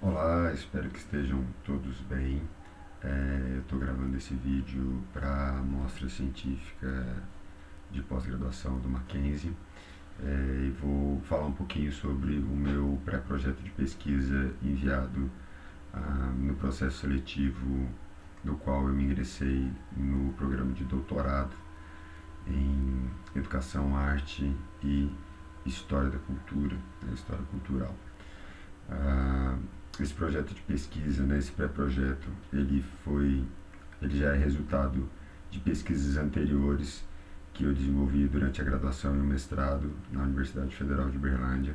Olá, espero que estejam todos bem. Eu estou gravando esse vídeo para a mostra científica de pós-graduação do Mackenzie e vou falar um pouquinho sobre o meu pré-projeto de pesquisa enviado no processo seletivo do qual eu me ingressei no programa de doutorado em Educação, Arte e História da Cultura, História Cultural. Ah, esse projeto de pesquisa, né, esse pré-projeto, ele já é resultado de pesquisas anteriores que eu desenvolvi durante a graduação e o mestrado na Universidade Federal de Uberlândia,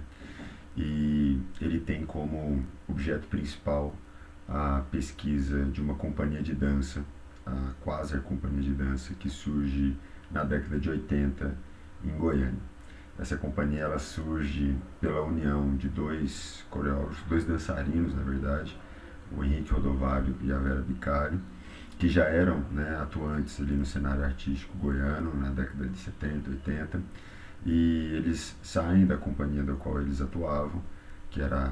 e ele tem como objeto principal a pesquisa de uma companhia de dança, a Quasar Companhia de Dança, que surge na década de 80 em Goiânia. Essa companhia ela surge pela união de dois coreógrafos, dois dançarinos, na verdade, o Henrique Rodovalho e a Vera Bicari, que já eram, né, atuantes ali no cenário artístico goiano na década de 70, 80, e eles saem da companhia da qual eles atuavam, que era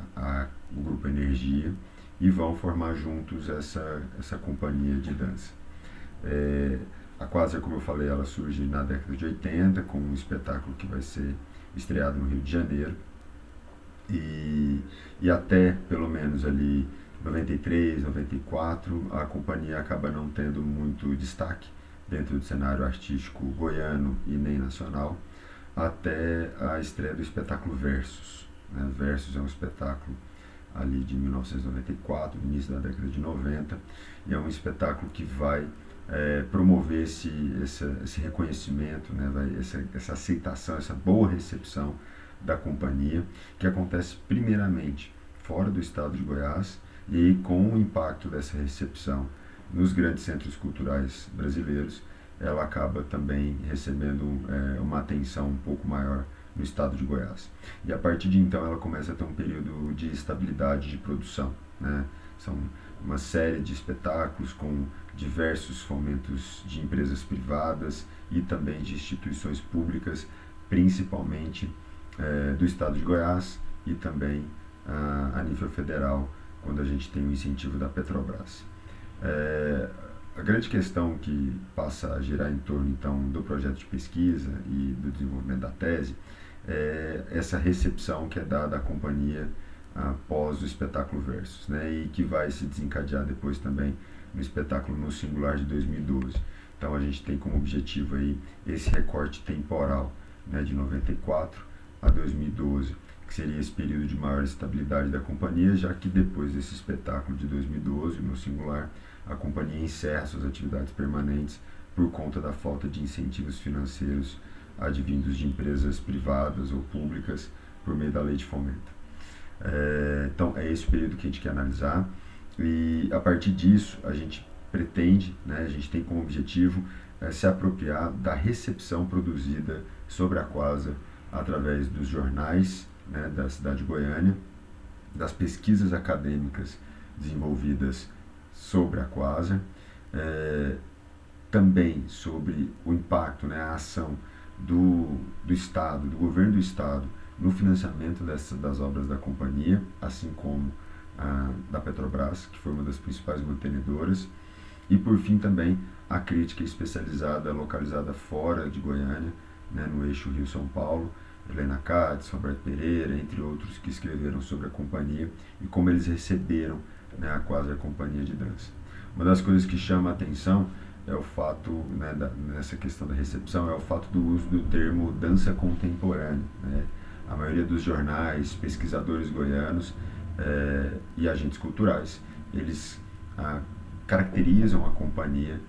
o Grupo Energia, e vão formar juntos essa companhia de dança. É, a Quasar, como eu falei, ela surge na década de 80 com um espetáculo que vai ser estreado no Rio de Janeiro e, e até pelo menos ali 93, 94 a companhia acaba não tendo muito destaque dentro do cenário artístico goiano e nem nacional, até a estreia do espetáculo Versus. Né? Versus é um espetáculo ali de 1994, início da década de 90, e é um espetáculo que vai promover esse reconhecimento, né, essa aceitação, essa boa recepção da companhia, que acontece primeiramente fora do estado de Goiás, e com o impacto dessa recepção nos grandes centros culturais brasileiros, ela acaba também recebendo uma atenção um pouco maior no estado de Goiás. E a partir de então ela começa a ter um período de estabilidade de produção. Né? São uma série de espetáculos com diversos fomentos de empresas privadas e também de instituições públicas, principalmente do estado de Goiás e também a nível federal, quando a gente tem o incentivo da Petrobras. A grande questão que passa a girar em torno então do projeto de pesquisa e do desenvolvimento da tese é essa recepção que é dada à companhia após o espetáculo Versus, né, e que vai se desencadear depois também no espetáculo No Singular de 2012. Então a gente tem como objetivo aí esse recorte temporal, né, de 94 a 2012, que seria esse período de maior estabilidade da companhia, já que depois desse espetáculo de 2012, No Singular, a companhia encerra suas atividades permanentes por conta da falta de incentivos financeiros advindos de empresas privadas ou públicas por meio da lei de fomento. Então é esse período que a gente quer analisar, e a partir disso a gente pretende, né, a gente tem como objetivo se apropriar da recepção produzida sobre a Quasar através dos jornais, né, da cidade de Goiânia, das pesquisas acadêmicas desenvolvidas sobre a Quasar, também sobre o impacto, né, a ação do Estado, do governo do Estado, no financiamento das obras da companhia, assim como da Petrobras, que foi uma das principais mantenedoras, e por fim também a crítica especializada localizada fora de Goiânia, né, no eixo Rio-São Paulo, Helena Katz, Roberto Pereira, entre outros, que escreveram sobre a companhia e como eles receberam, né, a Quasar Companhia de Dança. Uma das coisas que chama a atenção é o fato, né, nessa questão da recepção, é o fato do uso do termo dança contemporânea. Né? A maioria dos jornais, pesquisadores goianos e agentes culturais, eles caracterizam a companhia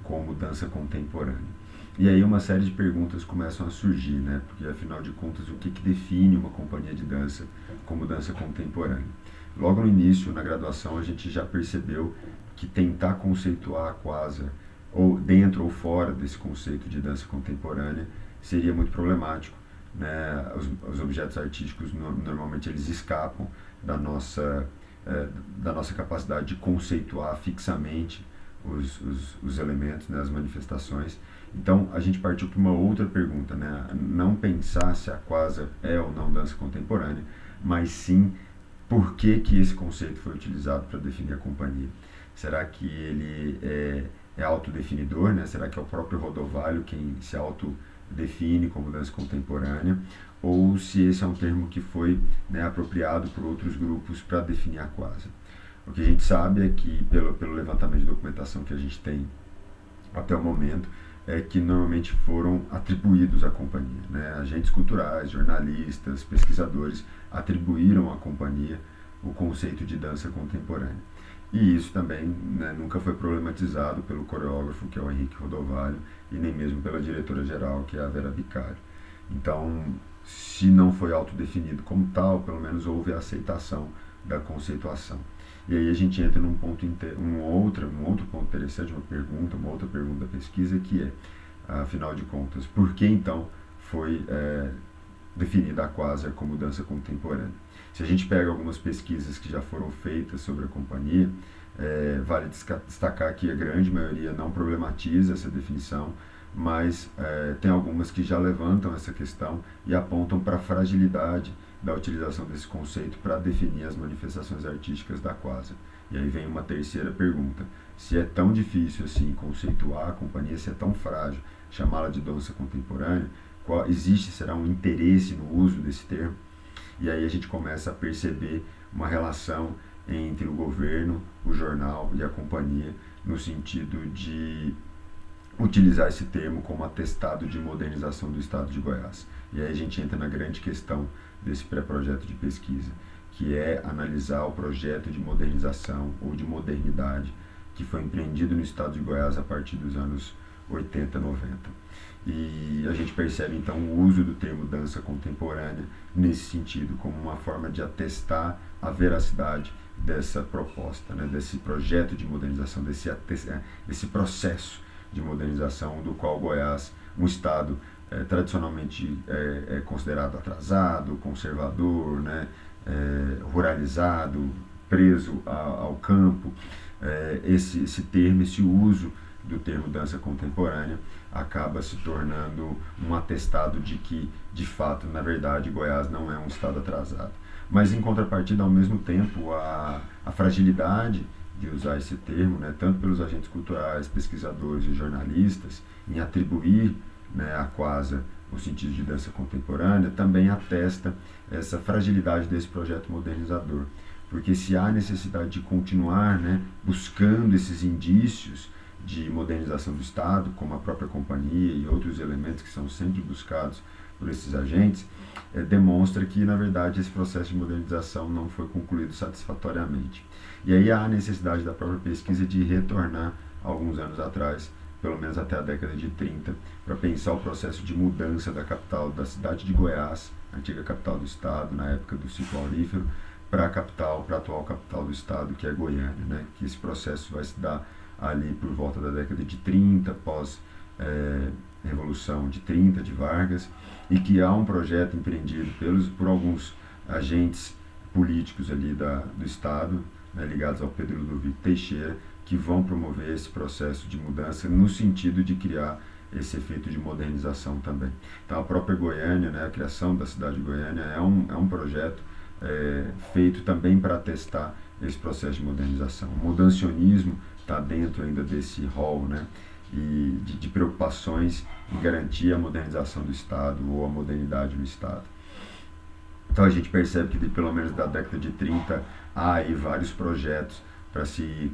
como dança contemporânea. E aí uma série de perguntas começam a surgir, né? Porque afinal de contas, o que define uma companhia de dança como dança contemporânea? Logo no início, na graduação, a gente já percebeu que tentar conceituar a Quasar, ou dentro ou fora desse conceito de dança contemporânea, seria muito problemático. Né? Os objetos artísticos normalmente eles escapam da nossa capacidade de conceituar fixamente os elementos, né, as manifestações. Então a gente partiu para uma outra pergunta, né? Não pensar se a Quasar é ou não dança contemporânea, mas sim por que esse conceito foi utilizado para definir a companhia. Será que ele é autodefinidor, né? Será que é o próprio Rodovalho quem se autodefine como dança contemporânea? Ou se esse é um termo que foi, né, apropriado por outros grupos para definir a Quasa? O que a gente sabe é que, pelo levantamento de documentação que a gente tem até o momento, é que normalmente foram atribuídos à companhia, né? Agentes culturais, jornalistas, pesquisadores atribuíram à companhia o conceito de dança contemporânea. E isso também, né, nunca foi problematizado pelo coreógrafo, que é o Henrique Rodovalho, e nem mesmo pela diretora-geral, que é a Vera Vicário. Então, se não foi autodefinido como tal, pelo menos houve a aceitação da conceituação. E aí a gente entra num ponto um outro ponto interessante, uma outra pergunta da pesquisa, que é, afinal de contas, por que então foi definida a Quasar como dança contemporânea? Se a gente pega algumas pesquisas que já foram feitas sobre a companhia, vale destacar que a grande maioria não problematiza essa definição, mas tem algumas que já levantam essa questão e apontam para a fragilidade da utilização desse conceito para definir as manifestações artísticas da Quasar. E aí vem uma terceira pergunta: se é tão difícil assim conceituar a companhia, se é tão frágil chamá-la de dança contemporânea, será um interesse no uso desse termo? E aí a gente começa a perceber uma relação entre o governo, o jornal e a companhia, no sentido de utilizar esse termo como atestado de modernização do estado de Goiás. E aí a gente entra na grande questão desse pré-projeto de pesquisa, que é analisar o projeto de modernização ou de modernidade que foi empreendido no estado de Goiás a partir dos anos 80, 90. E a gente percebe então o uso do termo dança contemporânea nesse sentido, como uma forma de atestar a veracidade dessa proposta, né, desse projeto de modernização, desse processo de modernização do qual Goiás, um estado tradicionalmente considerado atrasado, conservador, né, ruralizado, preso ao campo, esse termo, esse uso do termo dança contemporânea acaba se tornando um atestado de que, de fato, na verdade, Goiás não é um estado atrasado. Mas, em contrapartida, ao mesmo tempo, a fragilidade de usar esse termo, né, tanto pelos agentes culturais, pesquisadores e jornalistas, em atribuir, né, à Quasar o sentido de dança contemporânea, também atesta essa fragilidade desse projeto modernizador. Porque se há necessidade de continuar, né, buscando esses indícios de modernização do Estado, como a própria companhia e outros elementos que são sempre buscados por esses agentes, demonstra que, na verdade, esse processo de modernização não foi concluído satisfatoriamente. E aí há a necessidade da própria pesquisa de retornar alguns anos atrás, pelo menos até a década de 30, para pensar o processo de mudança da capital, da cidade de Goiás, antiga capital do Estado, na época do ciclo aurífero, para a capital, para a atual capital do Estado, que é Goiânia, né? Que esse processo vai se dar ali por volta da década de 30, pós Revolução de 30, de Vargas, e que há um projeto empreendido por alguns agentes políticos ali do Estado, né, ligados ao Pedro Ludovico Teixeira, que vão promover esse processo de mudança no sentido de criar esse efeito de modernização também. Então a própria Goiânia, né, a criação da cidade de Goiânia é um projeto feito também para testar esse processo de modernização. O mudancionismo está dentro ainda desse rol, né, e de preocupações em garantir a modernização do Estado ou a modernidade no Estado. Então a gente percebe que pelo menos da década de 30 há aí vários projetos para se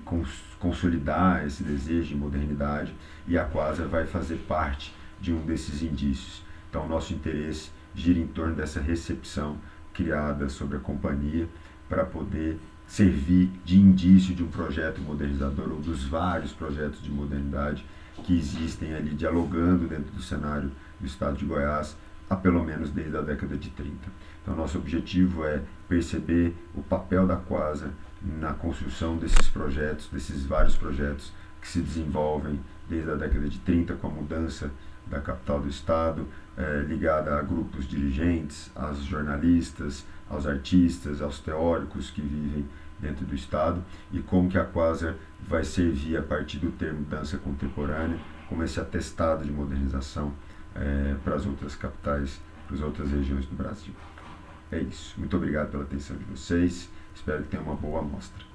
consolidar esse desejo de modernidade, e a Quasar vai fazer parte de um desses indícios. Então o nosso interesse gira em torno dessa recepção criada sobre a companhia para poder servir de indício de um projeto modernizador ou dos vários projetos de modernidade que existem ali dialogando dentro do cenário do Estado de Goiás há pelo menos desde a década de 30. Então nosso objetivo é perceber o papel da Quasar na construção desses projetos, desses vários projetos que se desenvolvem desde a década de 30 com a mudança da capital do Estado, ligada a grupos dirigentes, aos jornalistas, aos artistas, aos teóricos que vivem dentro do Estado, e como que a Quasar vai servir a partir do termo dança contemporânea como esse atestado de modernização para as outras capitais, para as outras regiões do Brasil. É isso. Muito obrigado pela atenção de vocês. Espero que tenha uma boa amostra.